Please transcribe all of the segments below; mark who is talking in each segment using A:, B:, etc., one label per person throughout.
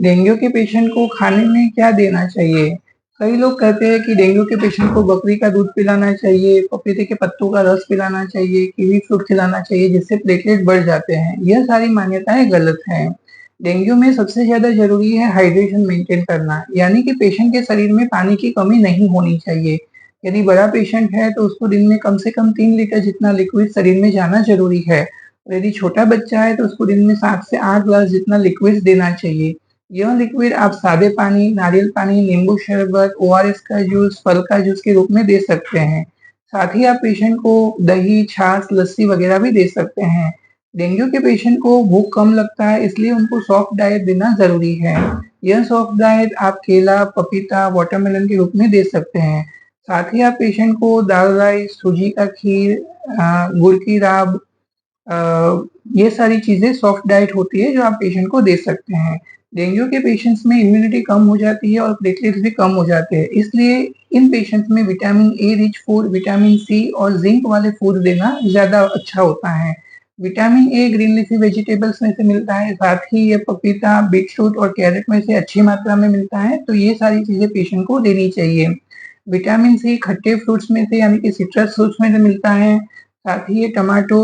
A: Dengue के patient को खाने में क्या देना चाहिए? कई लोग कहते हैं कि डेंगू के पेशेंट को बकरी का दूध पिलाना चाहिए, पपीते के पत्तों का रस पिलाना चाहिए, कीवी फ्रूट खिलाना चाहिए जिससे प्लेटलेट बढ़ जाते हैं। यह सारी मान्यताएं गलत हैं। डेंगू में सबसे ज़्यादा ज़रूरी है हाइड्रेशन मेंटेन करना, यानी कि पेशेंट के शरीर में पानी की कमी नहीं होनी चाहिए। यदि बड़ा पेशेंट है तो उसको दिन में कम से कम 3 लीटर जितना लिक्विड शरीर में जाना ज़रूरी है। और यदि छोटा बच्चा है तो उसको दिन में 7 से 8 ग्लास जितना लिक्विड देना चाहिए। यह लिक्विड आप सादे पानी, नारियल पानी, नींबू शरबत, ओआरएस का जूस, फल का जूस के रूप में दे सकते हैं। साथ ही आप पेशेंट को दही, छाछ, लस्सी वगैरह भी दे सकते हैं। डेंगू के पेशेंट को भूख कम लगता है इसलिए उनको सॉफ्ट डाइट देना ज़रूरी है। यह सॉफ्ट डाइट आप केला, पपीता, वाटरमेलन के रूप में दे सकते हैं। साथ ही आप पेशेंट को दाल राइस, सूजी का खीर, गुड़ की राब, ये सारी चीज़ें सॉफ्ट डाइट होती है जो आप पेशेंट को दे सकते हैं। डेंगू के पेशेंट्स में इम्यूनिटी कम हो जाती है और प्लेटलेट्स भी कम हो जाते हैं, इसलिए इन पेशेंट्स में vitamin A rich food, vitamin C और जिंक वाले फूड देना ज़्यादा अच्छा होता है। Vitamin A green leafy vegetables में से मिलता है, साथ ही ये पपीता, बीटरूट और कैरेट में से अच्छी मात्रा में मिलता है, तो ये सारी चीज़ें पेशेंट को देनी चाहिए। विटामिन सी खट्टे फ्रूट्स में से यानी कि सिट्रस फ्रूट्स में से मिलता है, साथ ही ये टमाटो,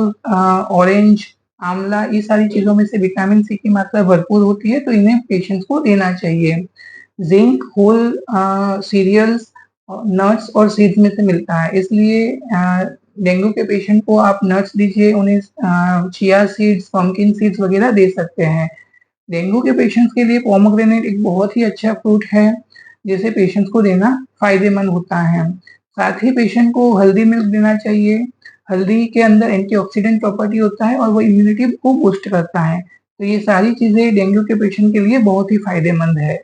A: ऑरेंज, आंवला ये सारी चीज़ों में से विटामिन सी की मात्रा भरपूर होती है, तो इन्हें पेशेंट्स को देना चाहिए। ज़िंक होल सीरियल्स, नट्स और सीड्स में से मिलता है, इसलिए डेंगू के पेशेंट को आप नट्स दीजिए, उन्हें चिया सीड्स, पम्पकिन सीड्स वगैरह दे सकते हैं। डेंगू के पेशेंट्स के लिए पोमेग्रेनेट एक बहुत ही अच्छा फ्रूट है, जिसे पेशेंट्स को देना फ़ायदेमंद होता है। साथ ही पेशेंट को हल्दी मिल्क देना चाहिए। हल्दी के अंदर एंटीऑक्सीडेंट प्रॉपर्टी होता है और वो इम्यूनिटी को बूस्ट करता है। तो ये सारी चीज़ें डेंगू के पेशेंट के लिए बहुत ही फ़ायदेमंद है।